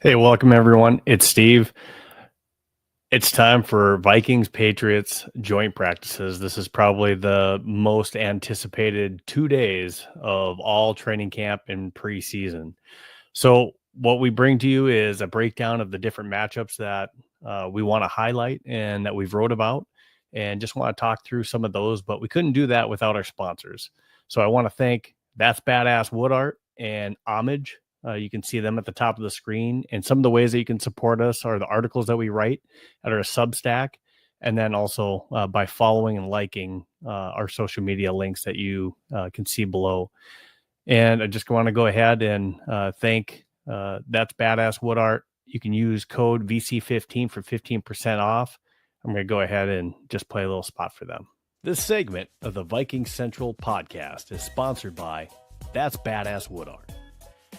Hey, welcome everyone. It's Steve. It's time for Vikings Patriots joint practices. This is probably the most anticipated 2 days of all training camp and preseason. So, what we bring to you is a breakdown of the different matchups that we want to highlight and that we've wrote about, and just want to talk through some of those. But we couldn't do that without our sponsors. So, I want to thank That's Badass Wood Art and Homage. You can see them at the top of the screen. And some of the ways that you can support us are the articles that we write at our Substack, and then also by following and liking our social media links that you can see below. And I just want to go ahead and thank That's Badass Wood Art. You can use code VC15 for 15% off. I'm going to go ahead and just play a little spot for them. This segment of the Vikings Central podcast is sponsored by That's Badass Wood Art.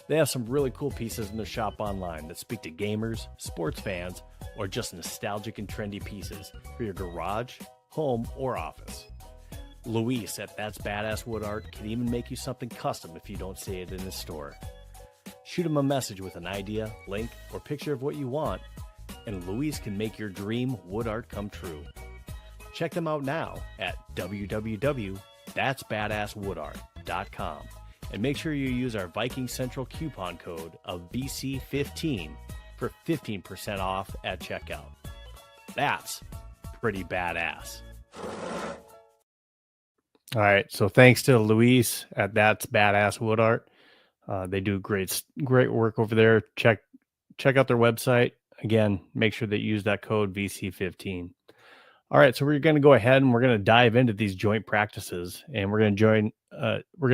They have some really cool pieces in their shop online that speak to gamers, sports fans, or just nostalgic and trendy pieces for your garage, home, or office. Luis at That's Badass Wood Art can even make you something custom if you don't see it in his store. Shoot him a message with an idea, link, or picture of what you want, and Luis can make your dream wood art come true. Check them out now at www.thatsbadasswoodart.com. And make sure you use our Vikings Central coupon code of BC15 for 15% off at checkout. That's pretty badass. All right, so thanks to Luis at That's Badass Wood Art. They do great work over there. Check out their website. Again, make sure that you use that code VC15. All right, so we're going to go ahead and we're going to dive into these joint practices, and we're going to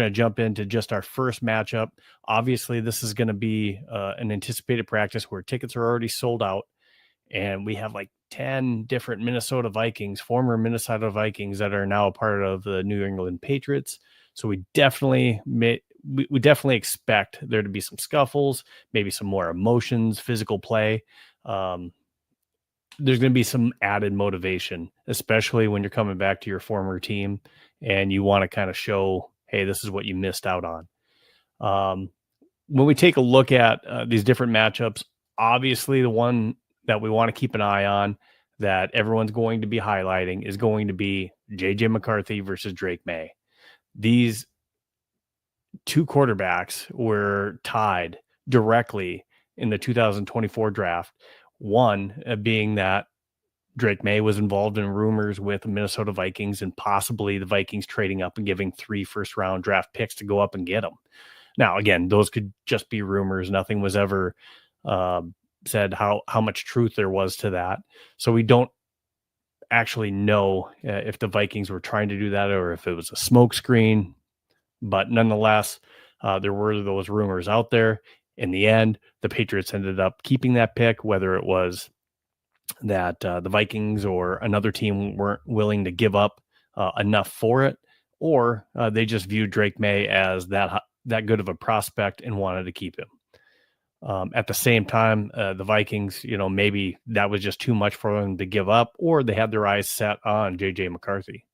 jump into just our first matchup. Obviously, this is going to be an anticipated practice where tickets are already sold out, and we have like 10 different former Minnesota Vikings that are now a part of the New England Patriots. So we definitely expect there to be some scuffles, maybe some more emotions, physical play. There's going to be some added motivation, especially when you're coming back to your former team and you want to kind of show, hey, this is what you missed out on. When we take a look at these different matchups, obviously the one that we want to keep an eye on that everyone's going to be highlighting is going to be JJ McCarthy versus Drake May. These two quarterbacks were tied directly in the 2024 draft. One being that Drake May was involved in rumors with the Minnesota Vikings and possibly the Vikings trading up and giving 3 first-round draft picks to go up and get him. Now, again, those could just be rumors. Nothing was ever said how much truth there was to that. So we don't actually know if the Vikings were trying to do that or if it was a smokescreen. But nonetheless, there were those rumors out there. In the end, the Patriots ended up keeping that pick, whether it was that the Vikings or another team weren't willing to give up enough for it, or they just viewed Drake May as that good of a prospect and wanted to keep him. At the same time, the Vikings, maybe that was just too much for them to give up, or they had their eyes set on JJ McCarthy.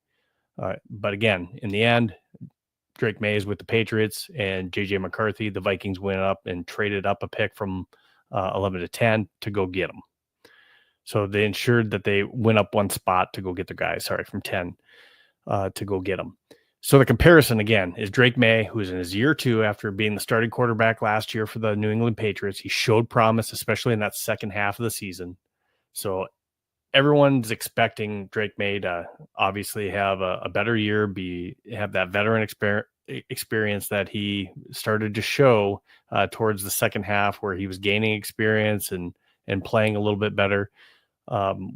But again, in the end, Drake May is with the Patriots, and JJ McCarthy, the Vikings went up and traded up a pick from 11 to 10 to go get him. So they ensured that they went up one spot to go get the guy, from 10 to go get him. So the comparison, again, is Drake May, who's in his year 2 after being the starting quarterback last year for the New England Patriots. He showed promise, especially in that second half of the season. So everyone's expecting Drake May to obviously have a better year, have that veteran experience that he started to show towards the second half, where he was gaining experience and playing a little bit better.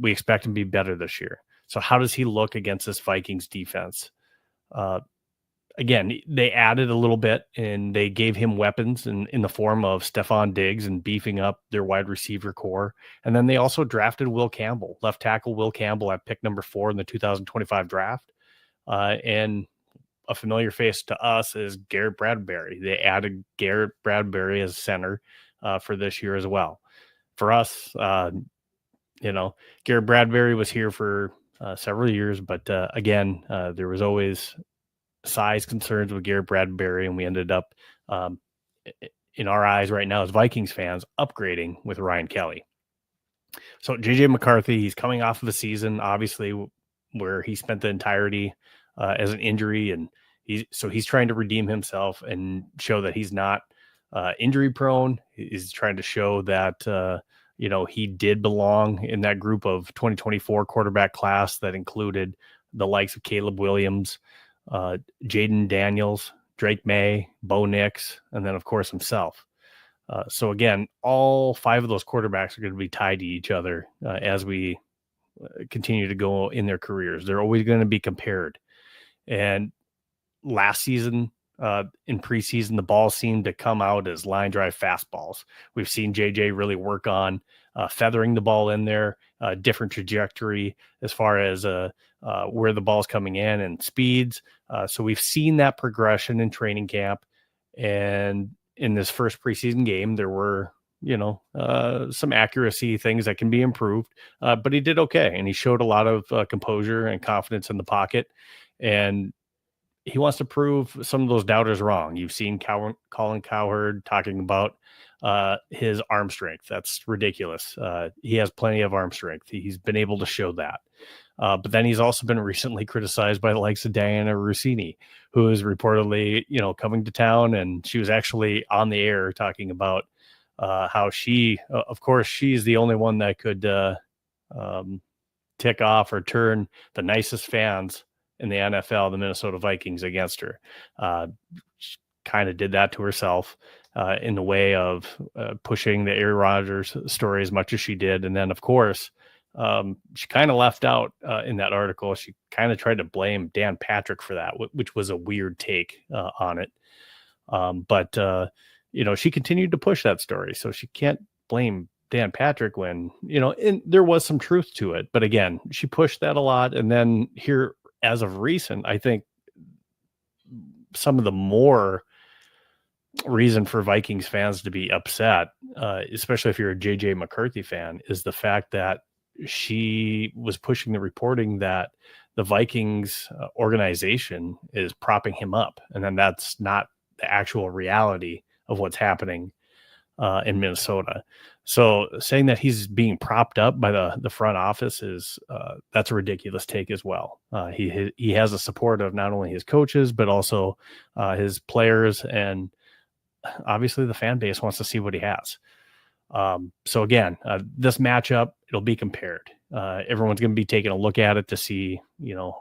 We expect him to be better this year. So how does he look against this Vikings defense? Again, they added a little bit and they gave him weapons in the form of Stephon Diggs and beefing up their wide receiver core. And then they also drafted left tackle Will Campbell at pick number 4 in the 2025 draft. And a familiar face to us is Garrett Bradbury. They added Garrett Bradbury as center for this year as well. For us, Garrett Bradbury was here for several years, but again, there was always size concerns with Garrett Bradbury, and we ended up in our eyes right now as Vikings fans, upgrading with Ryan Kelly. So JJ McCarthy, he's coming off of a season, obviously, where he spent the entirety as an injury, and he's trying to redeem himself and show that he's not injury prone. He's trying to show that he did belong in that group of 2024 quarterback class that included the likes of Caleb Williams, Jaden Daniels, Drake May, Bo Nix, and then of course himself. So again, all 5 of those quarterbacks are going to be tied to each other as we continue to go in their careers. They're always going to be compared. And last season, in preseason, the ball seemed to come out as line drive fastballs. We've seen JJ really work on feathering the ball in there, different trajectory as far as where the ball's coming in and speeds. So we've seen that progression in training camp. And in this first preseason game, there were, some accuracy things that can be improved, but he did okay. And he showed a lot of composure and confidence in the pocket. And he wants to prove some of those doubters wrong. You've seen Colin Cowherd talking about his arm strength. That's ridiculous. He has plenty of arm strength. He's been able to show that. But then he's also been recently criticized by the likes of Diana Rossini, who is reportedly, coming to town. And she was actually on the air talking about how of course, she's the only one that could tick off or turn the nicest fans in the NFL, the Minnesota Vikings, against her. She kind of did that to herself in the way of pushing the Aaron Rodgers story as much as she did. And then, of course, she kind of left out in that article. She kind of tried to blame Dan Patrick for that, which was a weird take on it. But she continued to push that story. So she can't blame Dan Patrick when, and there was some truth to it. But again, she pushed that a lot. And then here, as of recent, I think some of the more reason for Vikings fans to be upset, especially if you're a JJ McCarthy fan, is the fact that she was pushing the reporting that the Vikings organization is propping him up. And then that's not the actual reality of what's happening in Minnesota. So saying that he's being propped up by the front office is that's a ridiculous take as well. He has the support of not only his coaches, but also his players. And obviously the fan base wants to see what he has. So again, this matchup, it'll be compared. Everyone's going to be taking a look at it to see,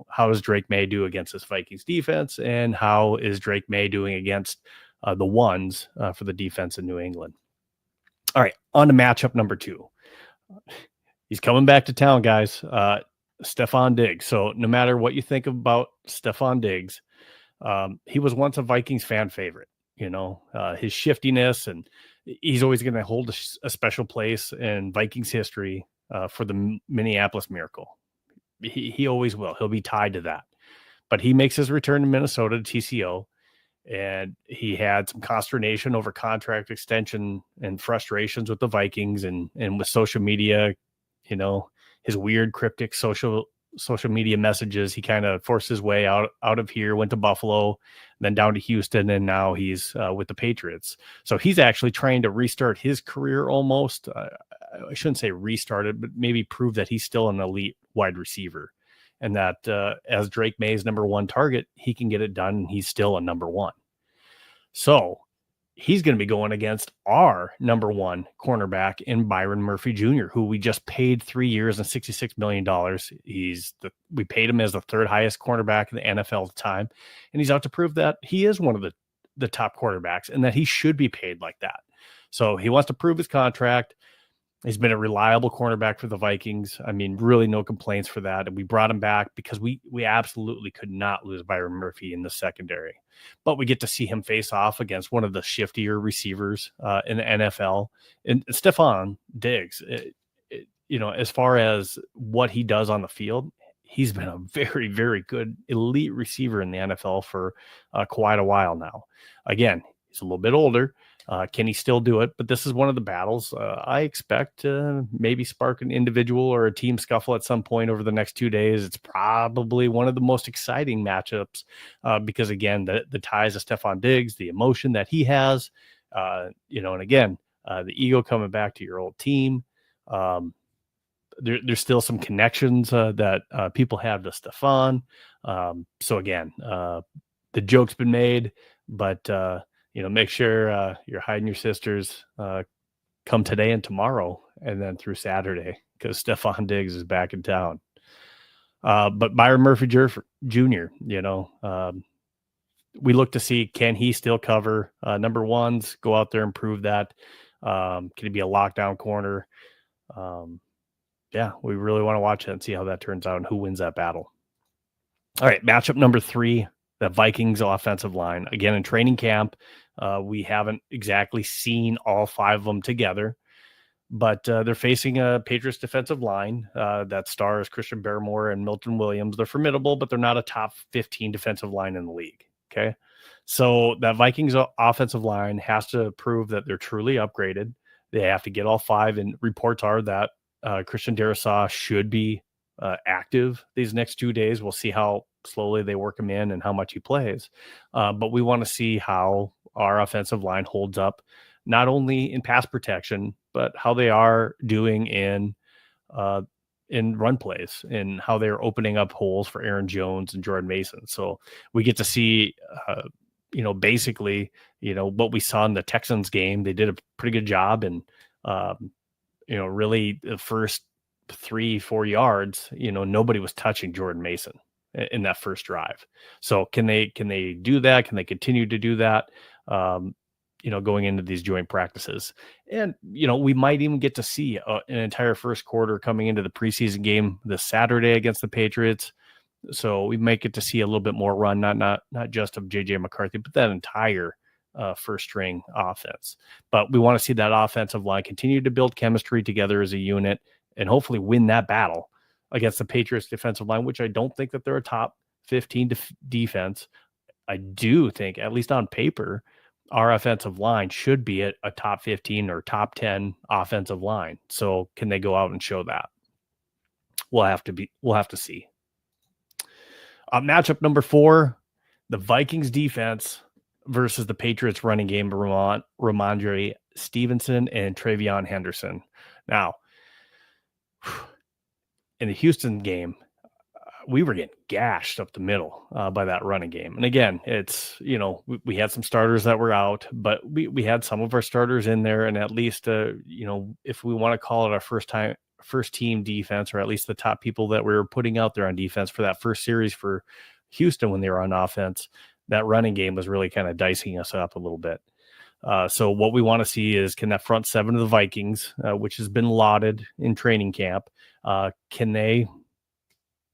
how does Drake May do against this Vikings defense, and how is Drake May doing against the ones for the defense in New England. All right, on to matchup number 2. He's coming back to town, guys. Stefon Diggs. So no matter what you think about Stefon Diggs, he was once a Vikings fan favorite. His shiftiness, and he's always going to hold a special place in Vikings history for the Minneapolis Miracle. He always will. He'll be tied to that. But he makes his return to Minnesota to TCO, and he had some consternation over contract extension and frustrations with the Vikings and with social media, his weird cryptic social media messages. He kind of forced his way out of here, went to Buffalo, then down to Houston, and now he's with the Patriots. So he's actually trying to restart his career almost. I shouldn't say restart it, but maybe prove that he's still an elite wide receiver, and that as Drake May's number 1 target, he can get it done, and he's still a number 1. So he's going to be going against our number 1 cornerback in Byron Murphy Jr., who we just paid 3 years and $66 million. We paid him as the 3rd highest cornerback in the NFL at the time. And he's out to prove that he is one of the top quarterbacks and that he should be paid like that. So he wants to prove his contract. He's been a reliable cornerback for the Vikings. I mean, really no complaints for that. And we brought him back because we absolutely could not lose Byron Murphy in the secondary. But we get to see him face off against one of the shiftier receivers in the NFL. And Stefon Diggs, as far as what he does on the field, he's been a very, very good elite receiver in the NFL for quite a while now. Again, he's a little bit older. Can he still do it? But this is one of the battles I expect to maybe spark an individual or a team scuffle at some point over the next 2 days. It's probably one of the most exciting matchups because, again, the ties of Stefon Diggs, the emotion that he has, And again, the ego coming back to your old team. There's still some connections that people have to Stefan. So again, the joke's been made, but make sure you're hiding your sisters come today and tomorrow, and then through Saturday, because Stefan Diggs is back in town. But Byron Murphy Jr., we look to see, can he still cover number ones, go out there and prove that? Can he be a lockdown corner? We really want to watch that and see how that turns out and who wins that battle. All right, matchup number 3, the Vikings offensive line. Again, in training camp, we haven't exactly seen all 5 of them together, but they're facing a Patriots defensive line that stars Christian Barmore and Milton Williams. They're formidable, but they're not a top 15 defensive line in the league. Okay. So that Vikings offensive line has to prove that they're truly upgraded. They have to get all 5, and reports are that Christian Darrisaw should be active these next 2 days. We'll see how slowly they work him in and how much he plays. But we want to see how our offensive line holds up, not only in pass protection, but how they are doing in run plays and how they're opening up holes for Aaron Jones and Jordan Mason. So we get to see, basically, what we saw in the Texans game. They did a pretty good job, and really the first 3-4 yards, nobody was touching Jordan Mason in that first drive. So can they do that? Can they continue to do that? Going into these joint practices, and we might even get to see an entire first quarter coming into the preseason game this Saturday against the Patriots. So we might get to see a little bit more run, not just of JJ McCarthy, but that entire first string offense. But we want to see that offensive line continue to build chemistry together as a unit and hopefully win that battle against the Patriots defensive line, which I don't think that they're a top 15 defense. I do think, at least on paper, our offensive line should be a top 15 or top 10 offensive line. So can they go out and show that? We'll have to see. Matchup number 4, the Vikings defense versus the Patriots running game, Ramondre Stevenson and Travion Henderson. Now, in the Houston game, we were getting gashed up the middle by that running game. And again, it's, we had some starters that were out, but we had some of our starters in there. And at least, if we want to call it our first team defense, or at least the top people that we were putting out there on defense for that first series for Houston when they were on offense, that running game was really kind of dicing us up a little bit. So what we want to see is, can that front 7 of the Vikings, which has been lauded in training camp, can they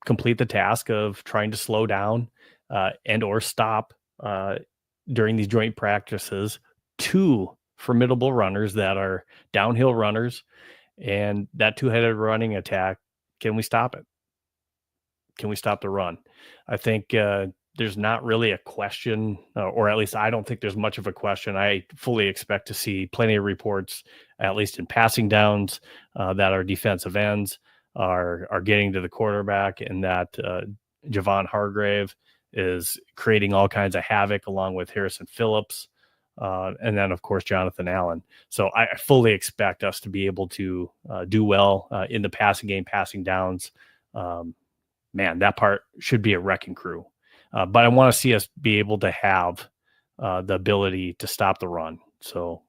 complete the task of trying to slow down and or stop during these joint practices 2 formidable runners that are downhill runners, and that 2-headed running attack? Can we stop it? Can we stop the run? I think there's not really a question, or at least I don't think there's much of a question. I fully expect to see plenty of reports, at least in passing downs, that our defensive ends are getting to the quarterback, and that Javon Hargrave is creating all kinds of havoc along with Harrison Phillips, and then of course Jonathan Allen. So I fully expect us to be able to do well in the passing game, passing downs. Man, that part should be a wrecking crew. But I want to see us be able to have the ability to stop the run. So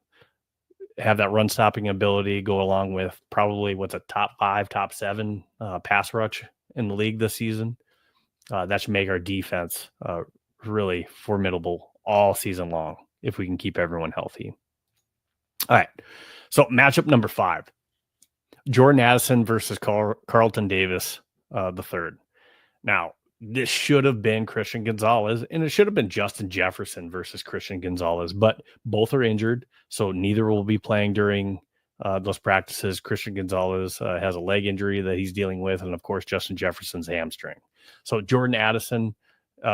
have that run stopping ability go along with probably what's a top 5, top 7 pass rush in the league this season. That should make our defense really formidable all season long if we can keep everyone healthy. All right. So matchup number 5, Jordan Addison versus Carlton Davis the third. Now, this should have been Christian Gonzalez, and it should have been Justin Jefferson versus Christian Gonzalez, but both are injured, so neither will be playing during those practices. Christian Gonzalez has a leg injury that he's dealing with, and of course, Justin Jefferson's hamstring. So Jordan Addison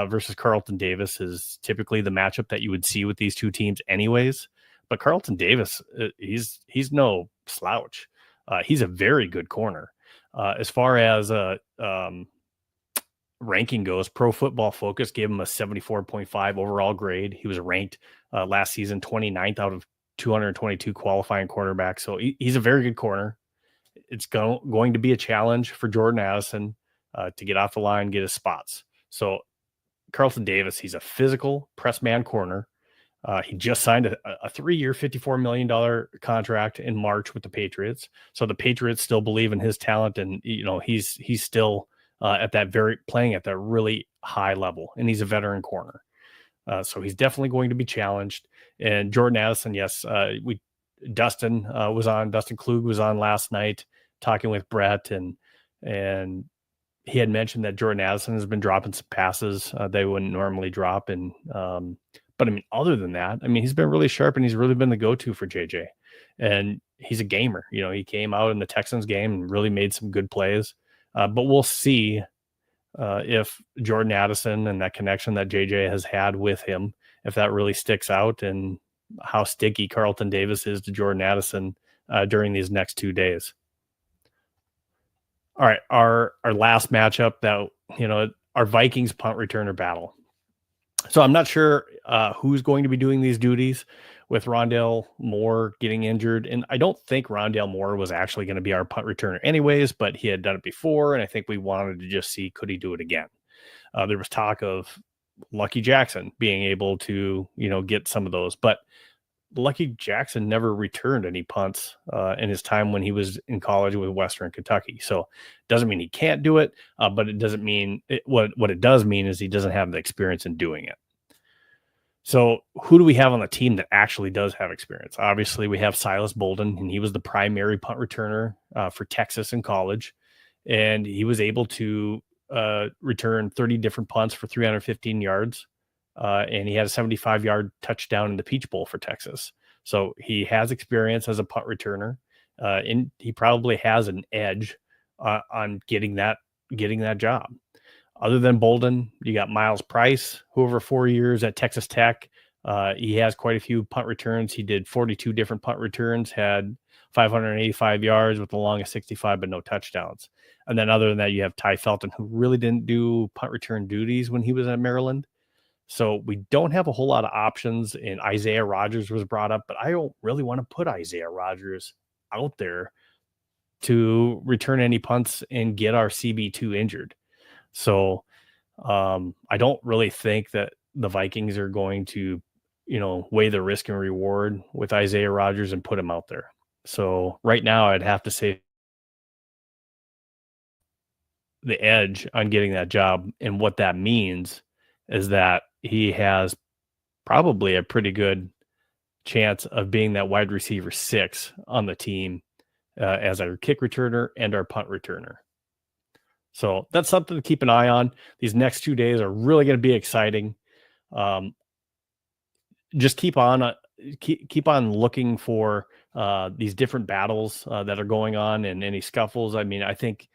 versus Carlton Davis is typically the matchup that you would see with these two teams anyways, but Carlton Davis, he's no slouch. He's a very good corner. As far as ranking goes, Pro Football Focus gave him a 74.5 overall grade. He was ranked last season 29th out of 222 qualifying quarterback. So he's a very good corner. It's going to be a challenge for Jordan Addison to get off the line, get his spots. So Carlton Davis, he's a physical press man corner. He just signed a 3-year, $54 million contract in March with the Patriots. So the Patriots still believe in his talent, and he's still playing at that really high level, and he's a veteran corner. So he's definitely going to be challenged. And Jordan Addison, yes, Dustin Klug was on last night talking with Brett, and he had mentioned that Jordan Addison has been dropping some passes they wouldn't normally drop, and but I mean, other than that, I mean, he's been really sharp, and he's really been the go-to for JJ. And he's a gamer. He came out in the Texans game and really made some good plays. But we'll see if Jordan Addison and that connection that JJ has had with him, if that really sticks out, and how sticky Carlton Davis is to Jordan Addison during these next 2 days. All right, our last matchup, that our Vikings punt returner battle. So I'm not sure who's going to be doing these duties with Rondale Moore getting injured. And I don't think Rondale Moore was actually going to be our punt returner anyways, but he had done it before. And I think we wanted to just see, could he do it again? There was talk of Lucky Jackson being able to, get some of those. But Lucky Jackson never returned any punts in his time when he was in college with Western Kentucky. So it doesn't mean he can't do it, but it doesn't mean what it does mean is he doesn't have the experience in doing it. So who do we have on the team that actually does have experience? Obviously, we have Silas Bolden, and he was the primary punt returner for Texas in college. And he was able to return 30 different punts for 315 yards. And he had a 75-yard touchdown in the Peach Bowl for Texas. So he has experience as a punt returner, and he probably has an edge on getting that job. Other than Bolden, you got Miles Price, who over 4 years at Texas Tech, he has quite a few punt returns. He did 42 different punt returns, had 585 yards with the longest 65, but no touchdowns. And then other than that, you have Ty Felton, who really didn't do punt return duties when he was at Maryland. So we don't have a whole lot of options, and Isaiah Rodgers was brought up, but I don't really want to put Isaiah Rodgers out there to return any punts and get our CB2 injured. So I don't really think that the Vikings are going to, weigh the risk and reward with Isaiah Rodgers and put him out there. So right now I'd have to say the edge on getting that job, and what that means is that he has probably a pretty good chance of being that wide receiver 6 on the team as our kick returner and our punt returner. So that's something to keep an eye on. These next 2 days are really going to be exciting. Just keep on looking for these different battles that are going on and any scuffles. I mean, I think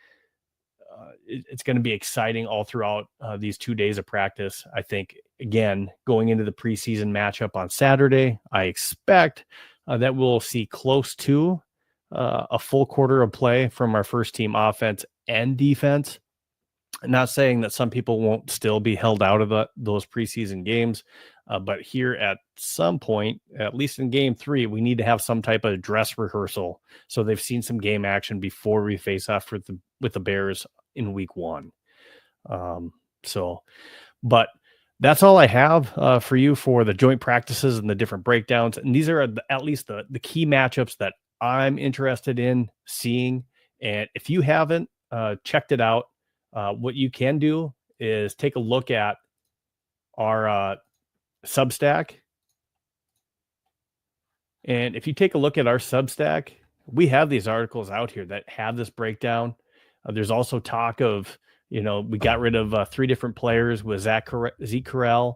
it's going to be exciting all throughout these 2 days of practice. I think, again, going into the preseason matchup on Saturday, I expect that we'll see close to a full quarter of play from our first team offense and defense. I'm not saying that some people won't still be held out of those preseason games, but here at some point, at least in game 3, we need to have some type of dress rehearsal so they've seen some game action before we face off with the Bears in week 1. But that's all I have for you for the joint practices and the different breakdowns. And these are at least the key matchups that I'm interested in seeing. And if you haven't checked it out, what you can do is take a look at our Substack. And if you take a look at our Substack, we have these articles out here that have this breakdown. There's also talk of, we got rid of 3 different players with Zeke Correll,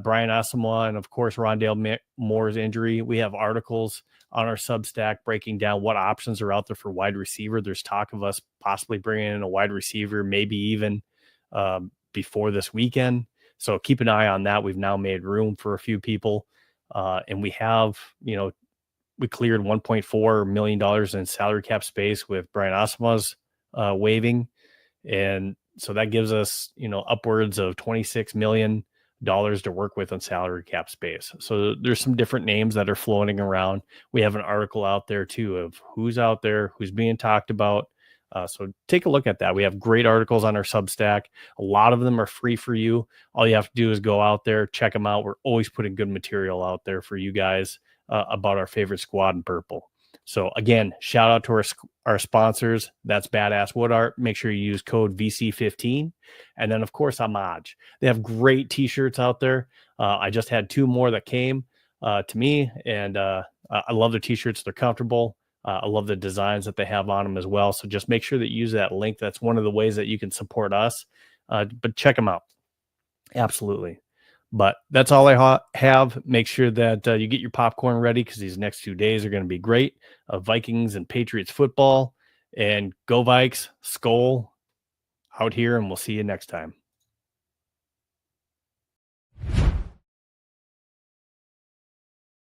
Brian Asamoah, and of course, Rondale Moore's injury. We have articles on our Substack breaking down what options are out there for wide receiver. There's talk of us possibly bringing in a wide receiver, maybe even before this weekend. So keep an eye on that. We've now made room for a few people. And we have, we cleared $1.4 million in salary cap space with Brian Asamoah's waiving. And so that gives us, upwards of $26 million dollars to work with on salary cap space. So there's some different names that are floating around. We have an article out there too of who's out there, who's being talked about. So take a look at that. We have great articles on our Substack. A lot of them are free for you. All you have to do is go out there, check them out. We're always putting good material out there for you guys about our favorite squad in purple. So again, shout out to our sponsors. That's Badass Wood Art. Make sure you use code VC15. And then, of course, Homage. They have great T-shirts out there. I just had 2 more that came to me, and I love their T-shirts. They're comfortable. I love the designs that they have on them as well. So just make sure that you use that link. That's one of the ways that you can support us. But check them out. Absolutely. But that's all I have. Make sure that you get your popcorn ready because these next 2 days are going to be great. Vikings and Patriots football. And go Vikes, Skol out here, and we'll see you next time.